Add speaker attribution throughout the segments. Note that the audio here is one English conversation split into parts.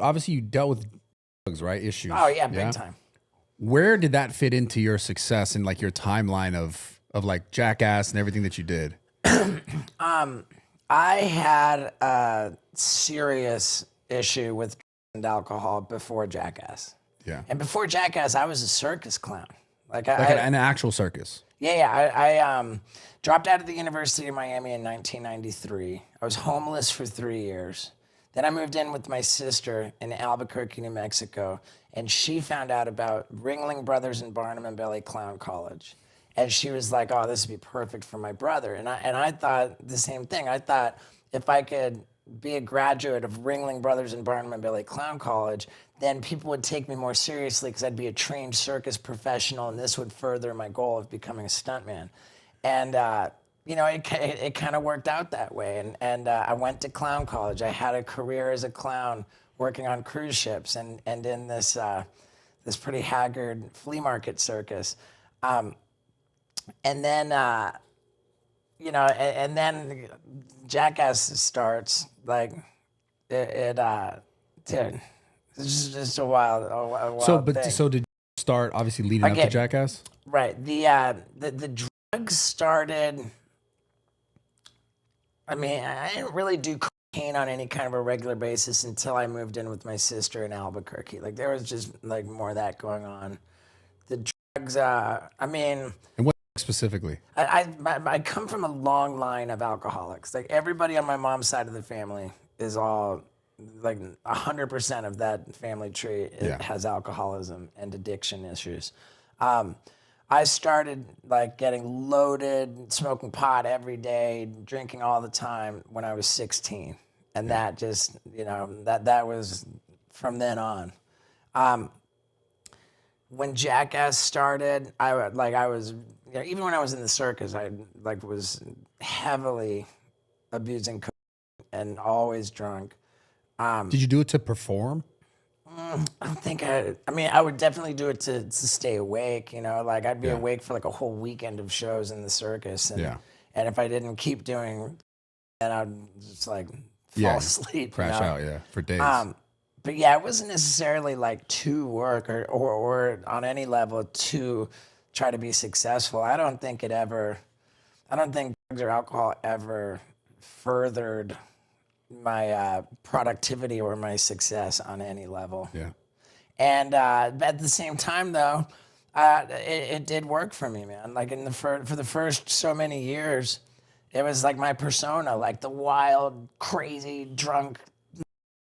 Speaker 1: obviously you dealt with drugs, right? Issues.
Speaker 2: Oh yeah, big time.
Speaker 1: Where did that fit into your success and like your timeline of like Jackass and everything that you did?
Speaker 2: I had a serious issue with drugs and alcohol before Jackass.
Speaker 1: Yeah.
Speaker 2: And before Jackass, I was a circus clown.
Speaker 1: Like an actual circus.
Speaker 2: Yeah. I dropped out of the University of Miami in 1993. I was homeless for 3 years. Then I moved in with my sister in Albuquerque, New Mexico, and she found out about Ringling Brothers and Barnum and Bailey Clown College. And she was like, oh, this would be perfect for my brother. And I thought the same thing. I thought if I could be a graduate of Ringling Brothers and Barnum and Bailey Clown College, then people would take me more seriously because I'd be a trained circus professional, and this would further my goal of becoming a stuntman. And it kind of worked out that way. And I went to clown college. I had a career as a clown working on cruise ships and in this pretty haggard flea market circus. And then, and then Jackass starts, like, dude, it's just a wild thing.
Speaker 1: So did you start obviously leading up to Jackass?
Speaker 2: Right. The drugs started, I mean, I didn't really do cocaine on any kind of a regular basis until I moved in with my sister in Albuquerque. Like, there was just, like, more of that going on. The drugs,
Speaker 1: And what specifically?
Speaker 2: I come from a long line of alcoholics. Like, everybody on my mom's side of the family is all, like, 100% of that family tree has alcoholism and addiction issues. I started, like, getting loaded, smoking pot every day, drinking all the time when I was 16. And that just, that was from then on. When Jackass started, I was, even when I was in the circus, I was heavily abusing cocaine and always drunk.
Speaker 1: Did you do it to perform?
Speaker 2: I don't think I would definitely do it to stay awake, like I'd be awake for like a whole weekend of shows in the circus. And if I didn't keep doing, then I'd just like fall asleep.
Speaker 1: Crash out, for days.
Speaker 2: But yeah, it wasn't necessarily like to work or on any level to try to be successful. I don't think drugs or alcohol ever furthered my productivity or my success on any level.
Speaker 1: Yeah.
Speaker 2: And at the same time, though, it did work for me, man. Like for the first so many years, it was like my persona, like the wild, crazy, drunk,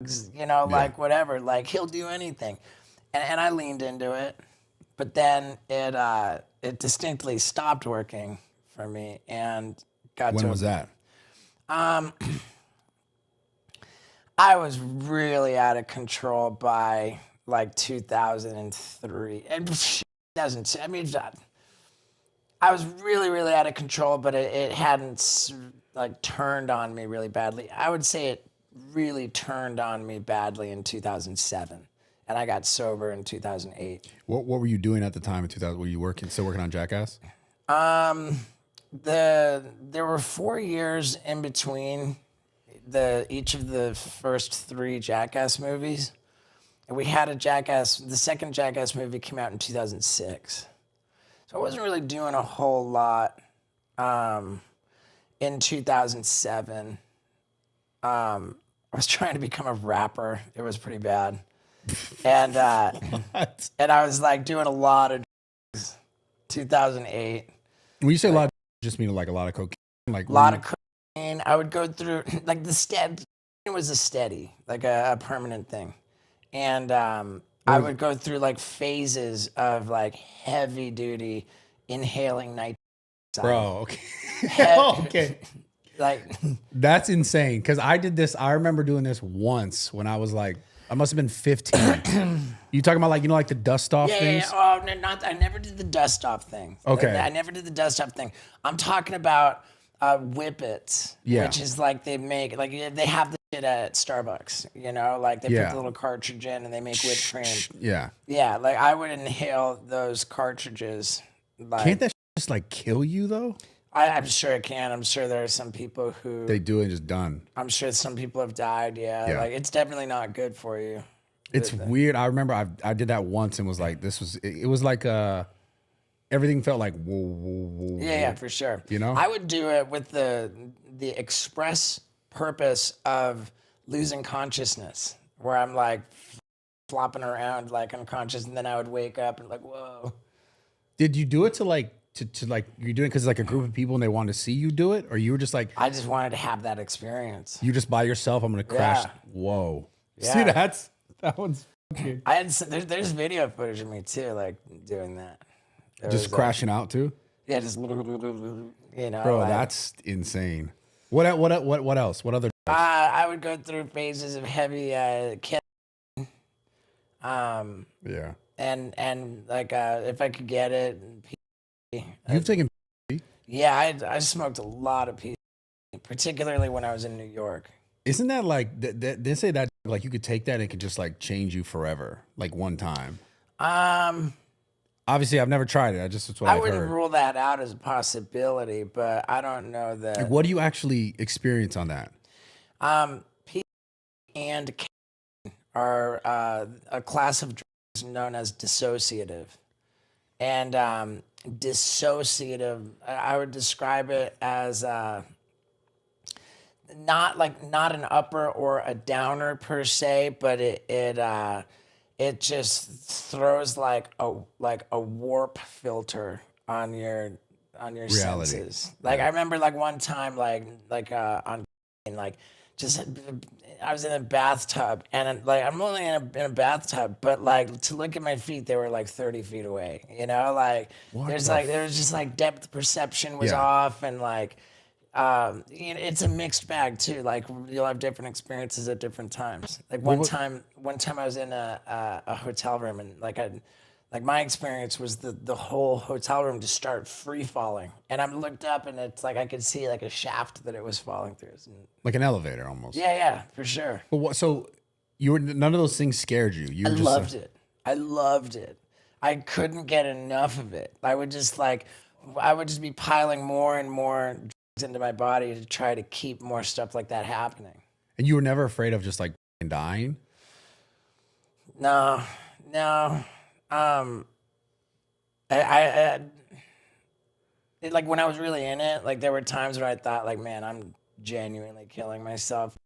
Speaker 2: like whatever. Like he'll do anything, and I leaned into it. But then it distinctly stopped working for me, and got to.
Speaker 1: When was that?
Speaker 2: I was really out of control by like 2003 and 2002. I mean, I was really, really out of control, but it hadn't like turned on me really badly. I would say it really turned on me badly in 2007, and I got sober in 2008.
Speaker 1: What were you doing at the time in 2000? Were you still working on Jackass?
Speaker 2: There were 4 years in between each of the first 3 Jackass movies. And we had the second Jackass movie came out in 2006. So I wasn't really doing a whole lot in 2007. I was trying to become a rapper. It was pretty bad. And and I was like doing a lot of drugs. 2008.
Speaker 1: When you say a lot, just mean like a lot of cocaine? Like
Speaker 2: a lot of cocaine. I would go through, like it was a steady, like a permanent thing. And I would go through like phases of like heavy duty inhaling night.
Speaker 1: Bro, okay. Okay.
Speaker 2: Like
Speaker 1: that's insane. Cause I did this. I remember doing this once when I was like, I must have been 15. You talking about like the dust off things?
Speaker 2: Yeah. Oh, no, I never did the dust off thing.
Speaker 1: Okay.
Speaker 2: I never did the dust off thing. I'm talking about Whippets, which is like they make, like they have the shit at Starbucks, like they put the little cartridge in and they make whipped cream.
Speaker 1: Yeah.
Speaker 2: Yeah. Like I would inhale those cartridges. Like,
Speaker 1: can't that just like kill you though?
Speaker 2: I'm sure it can. I'm sure there are some people who
Speaker 1: they do it and just done.
Speaker 2: I'm sure some people have died. Yeah. Like it's definitely not good for you.
Speaker 1: It's weird. I remember I did that once and was like, it was like everything felt like whoa, whoa, whoa.
Speaker 2: Yeah, for sure.
Speaker 1: You know?
Speaker 2: I would do it with the express purpose of losing consciousness, where I'm like flopping around like unconscious, and then I would wake up and like, whoa.
Speaker 1: Did you do it to like you're doing because like a group of people and they wanted to see you do it, or you were just like
Speaker 2: I just wanted to have that experience.
Speaker 1: you just by yourself? I'm gonna crash.
Speaker 2: Yeah.
Speaker 1: Whoa.
Speaker 2: Yeah.
Speaker 1: See, that one's fucking
Speaker 2: I had there's video footage of me too, like doing that.
Speaker 1: just crashing out too.
Speaker 2: Yeah, just you know.
Speaker 1: Bro,
Speaker 2: like,
Speaker 1: that's insane. What else? What other?
Speaker 2: I would go through phases of heavy
Speaker 1: Yeah.
Speaker 2: and like if I could get it.
Speaker 1: You've taken.
Speaker 2: Yeah, I smoked a lot of pee, particularly when I was in New York.
Speaker 1: Isn't that like they say that like you could take that and it could just like change you forever, like one time? Obviously, I've never tried it. That's what
Speaker 2: I
Speaker 1: I've
Speaker 2: wouldn't
Speaker 1: heard.
Speaker 2: rule that out as a possibility, but I don't know that.
Speaker 1: Like, what do you actually experience on that?
Speaker 2: Pee and are a class of drugs known as dissociative. And dissociative, I would describe it as not an upper or a downer per se, but it just throws like a warp filter on your
Speaker 1: Reality.
Speaker 2: senses. Like I remember like one time on just I was in a bathtub and like I'm only in a bathtub, but like to look at my feet, they were like 30 feet away. You know, like there was just like depth perception was off, and like you know, it's a mixed bag too. Like you'll have different experiences at different times. Like one time I was in a hotel room and like my experience was the whole hotel room just started free falling, and I looked up and it's like I could see like a shaft that it was falling through.
Speaker 1: Like an elevator almost.
Speaker 2: Yeah, for sure.
Speaker 1: But what? So none of those things scared you. You
Speaker 2: I
Speaker 1: were just
Speaker 2: loved it. I loved it. I couldn't get enough of it. I would just be piling more and more drugs into my body to try to keep more stuff like that happening.
Speaker 1: And you were never afraid of just like dying?
Speaker 2: No. Like when I was really in it, like there were times where I thought like, man, I'm genuinely killing myself.